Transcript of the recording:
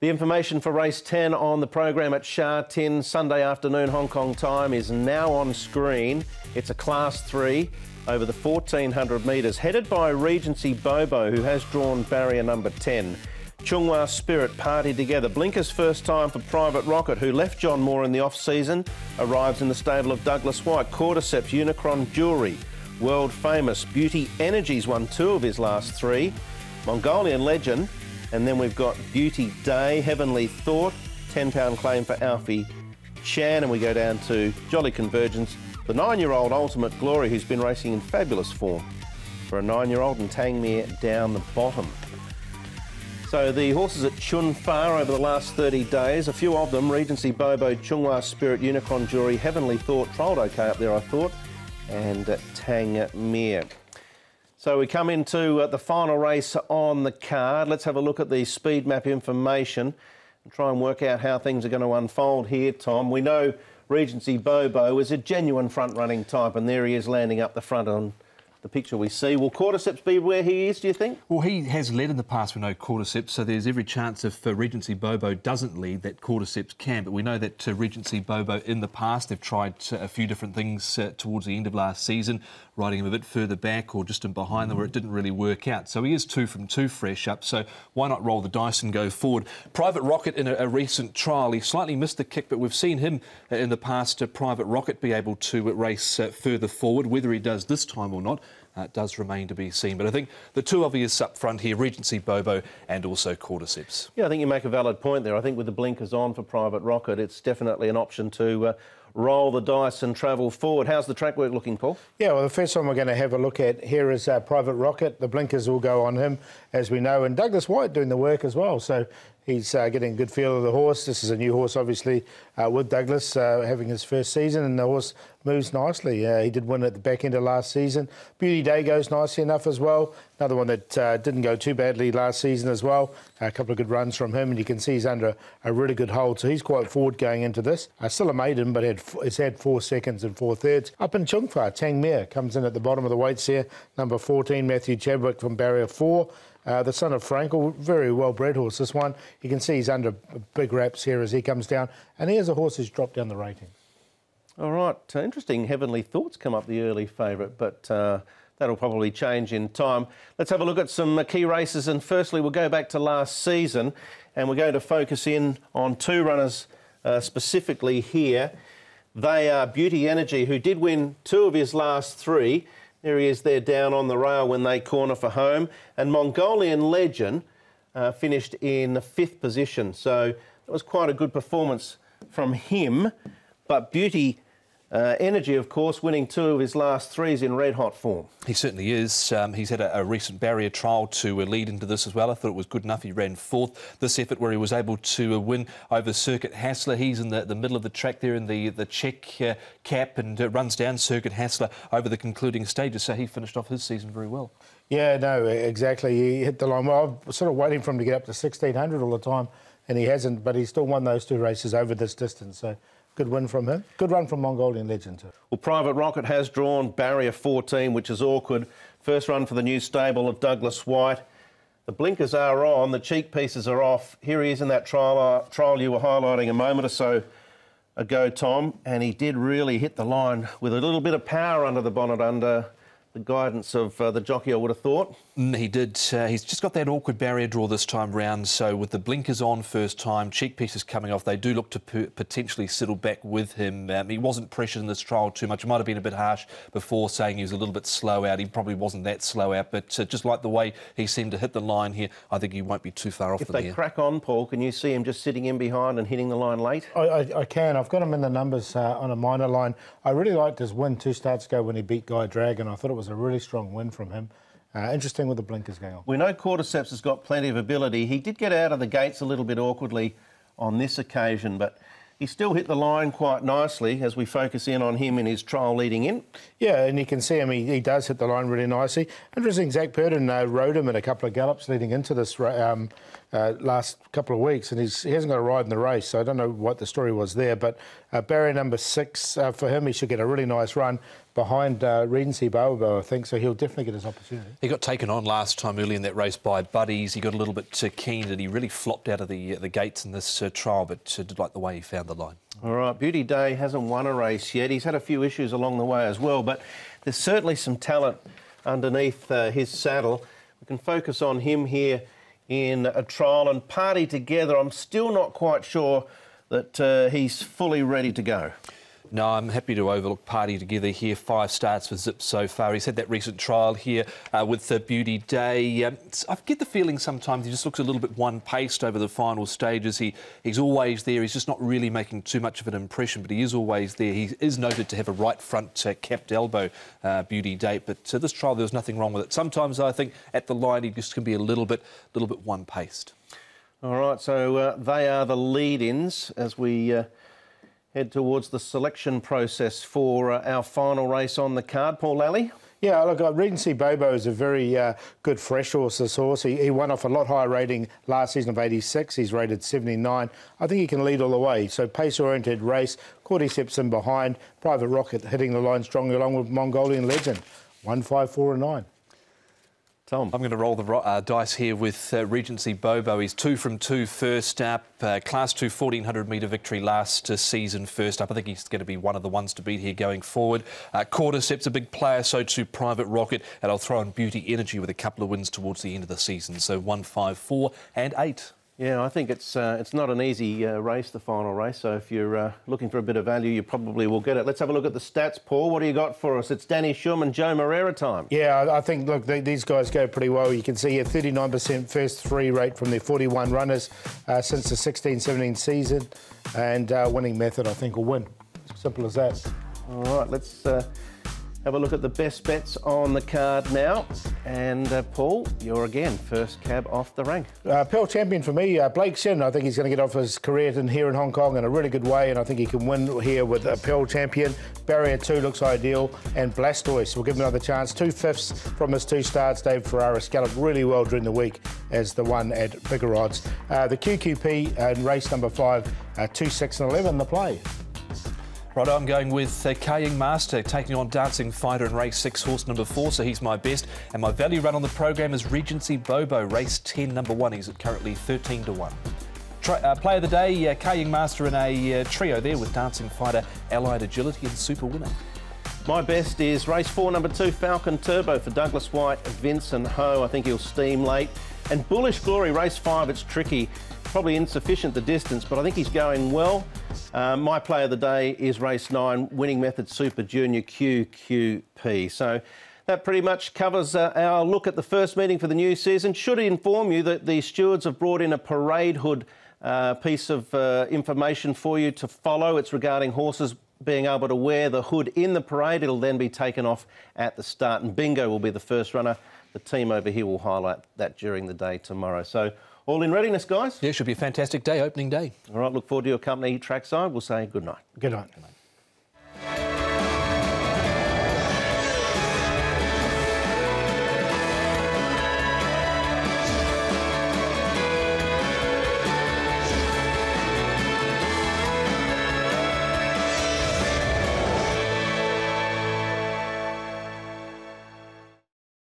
The information for race 10 on the program at Sha Tin Sunday afternoon Hong Kong time is now on screen. It's a Class 3 over the 1400 metres, headed by Regency Bobo, who has drawn barrier number 10. Chunghwa Spirit partied together. Blinker's first time for Private Rocket, who left John Moore in the off-season, arrives in the stable of Douglas White. Cordyceps, Unicron Jewellery, world famous. Beauty Energy's won 2 of his last 3. Mongolian Legend, and then we've got Beauty Day, Heavenly Thought, £10 claim for Alfie Chan, and we go down to Jolly Convergence, the 9-year-old Ultimate Glory, who's been racing in fabulous form for a 9-year-old, and Tangmere down the bottom. So the horses at Chun Fa over the last 30 days, a few of them, Regency Bobo, Chunghwa Spirit, Unicron Jewellery, Heavenly Thought, trolled okay up there I thought, and Tangmere. So we come into the final race on the card. Let's have a look at the speed map information and try and work out how things are going to unfold here, Tom. We know Regency Bobo is a genuine front-running type, and there he is landing up the front on the picture we see. Will Cordyceps be where he is, do you think? Well, he has led in the past, we know, Cordyceps, so there's every chance if Regency Bobo doesn't lead that Cordyceps can. But we know that Regency Bobo in the past, they've tried a few different things towards the end of last season, riding him a bit further back or just in behind them where it didn't really work out. So he is 2 from 2 fresh up, so why not roll the dice and go forward? Private Rocket in a recent trial, he slightly missed the kick, but we've seen him in the past, Private Rocket, be able to race further forward. Whether he does this time or not, does remain to be seen. But I think the two obvious up front here, Regency Bobo and also Cordyceps. Yeah, I think you make a valid point there. I think with the blinkers on for Private Rocket, it's definitely an option to roll the dice and travel forward. How's the track work looking, Paul? Yeah, well, the first one we're going to have a look at here is Private Rocket. The blinkers will go on him, as we know, and Douglas White doing the work as well. So he's getting a good feel of the horse. This is a new horse, obviously, with Douglas having his first season, and the horse moves nicely. He did win at the back end of last season. Beauty Day goes nicely enough as well. Another one that didn't go too badly last season as well. A couple of good runs from him, and you can see he's under a really good hold. So he's quite forward going into this. Still a maiden, but it's had 4 seconds and 4 thirds. Up in Chung Fa, Tangmere comes in at the bottom of the weights here. Number 14, Matthew Chadwick from barrier 4. The son of Frankel, very well-bred horse, this one. You can see he's under big wraps here as he comes down. And here's a horse who's dropped down the rating. All right, interesting. Heavenly Thoughts come up the early favourite, but that'll probably change in time. Let's have a look at some key races, and firstly we'll go back to last season, and we're going to focus in on 2 runners specifically here. They are Beauty Energy, who did win 2 of his last 3. There he is there down on the rail when they corner for home. And Mongolian Legend finished in the 5th position. So it was quite a good performance from him. But Beauty Energy, of course, winning 2 of his last 3s in red-hot form. He certainly is. He's had a recent barrier trial to lead into this as well. I thought it was good enough. He ran 4th this effort where he was able to win over Circuit Hassler. He's in the middle of the track there in the check cap and runs down Circuit Hassler over the concluding stages. So he finished off his season very well. Yeah, no, exactly. He hit the line. Well, I was sort of waiting for him to get up to 1600 all the time, and he hasn't, but he still won those 2 races over this distance. So good win from him. Good run from Mongolian Legend too. Well, Private Rocket has drawn barrier 14, which is awkward. First run for the new stable of Douglas White. The blinkers are on, the cheek pieces are off. Here he is in that trial you were highlighting a moment or so ago, Tom, and he did really hit the line with a little bit of power under the bonnet, under the guidance of the jockey, I would have thought. He did. He's just got that awkward barrier draw this time round, so with the blinkers on first time, cheek pieces coming off, they do look to potentially settle back with him. He wasn't pressured in this trial too much. It might have been a bit harsh before saying he was a little bit slow out. He probably wasn't that slow out, but just like the way he seemed to hit the line here, I think he won't be too far off if them they crack on, Paul, can you see him just sitting in behind and hitting the line late? I can. I've got him in the numbers on a minor line. I really liked his win 2 starts ago when he beat Guy Dragon. I thought it was a really strong win from him. Interesting with the blinkers going on. We know Cordyceps has got plenty of ability. He did get out of the gates a little bit awkwardly on this occasion, but he still hit the line quite nicely as we focus in on him in his trial leading in. Yeah, and you can see him, he does hit the line really nicely. Interesting, Zach Purden rode him in a couple of gallops leading into this last couple of weeks, and he hasn't got a ride in the race, so I don't know what the story was there, but barrier number 6 for him, he should get a really nice run. behind Regency Bobo, I think, so he'll definitely get his opportunity. He got taken on last time early in that race by Buddies. He got a little bit keen and he really flopped out of the gates in this trial, but did like the way he found the line. All right, Beauty Day hasn't won a race yet. He's had a few issues along the way as well, but there's certainly some talent underneath his saddle. We can focus on him here in a trial and Party Together. I'm still not quite sure that he's fully ready to go. No, I'm happy to overlook Party Together here. 5 starts for Zip so far. He's had that recent trial here with Beauty Day. I get the feeling sometimes he just looks a little bit one-paced over the final stages. He's always there. He's just not really making too much of an impression, but he is always there. He is noted to have a right front capped elbow, Beauty Day, but this trial there was nothing wrong with it. Sometimes I think at the line he just can be a little bit one-paced. All right, so they are the lead-ins as we head towards the selection process for our final race on the card. Paul Lally? Yeah, look, Regency Bobo is a very good fresh horse, this horse. He won off a lot higher rating last season of 86. He's rated 79. I think he can lead all the way. So pace-oriented race, Cordyceps in behind, Private Rocket hitting the line strongly along with Mongolian Legend. 1, 5, 4 and 9. Tom? I'm going to roll the dice here with Regency Bobo. He's 2 from 2 first up. Class 2 1400-metre victory last season first up. I think he's going to be one of the ones to beat here going forward. Cordyceps a big player, so too Private Rocket. And I'll throw in Beauty Energy with a couple of wins towards the end of the season. So 1, 5, 4 and 8. Yeah, I think it's not an easy race, the final race, so if you're looking for a bit of value, you probably will get it. Let's have a look at the stats, Paul. What do you got for us? It's Danny Schum and Joe Moreira time. Yeah, I think, look, these guys go pretty well. You can see here 39% first 3 rate from their 41 runners since the 16-17 season, and winning method, I think, will win. Simple as that. All right, let's have a look at the best bets on the card now. And Paul, you're again first cab off the rank. Pearl champion for me, Blake Shin. I think he's going to get off his career here in Hong Kong in a really good way, and I think he can win here with a Pearl champion. Barrier 2 looks ideal, and Blastoise will give him another chance. 2/5 from his 2 starts. Dave Ferrara scalloped really well during the week as the one at bigger odds. The QQP in race number 5, 2, 6 and 11, the play. Right, I'm going with Kaying Master, taking on Dancing Fighter in race 6, horse number 4, so he's my best. And my value run on the program is Regency Bobo, race 10, number 1. He's currently 13 to 1. Play of the day, Kaying Master in a trio there with Dancing Fighter, Allied Agility and Super Winner. My best is race 4, number 2, Falcon Turbo for Douglas White, Vincent Ho. I think he'll steam late. And Bullish Glory, race 5, it's tricky. Probably insufficient the distance, but I think he's going well. My play of the day is race 9, Winning Method Super Junior QQP. So that pretty much covers our look at the first meeting for the new season. Should inform you that the stewards have brought in a parade hood piece of information for you to follow. It's regarding horses being able to wear the hood in the parade. It'll then be taken off at the start, and Bingo will be the first runner. The team over here will highlight that during the day tomorrow. So all in readiness, guys? Yeah, should be a fantastic day, opening day. All right, look forward to your company trackside. We'll say good night. Good night.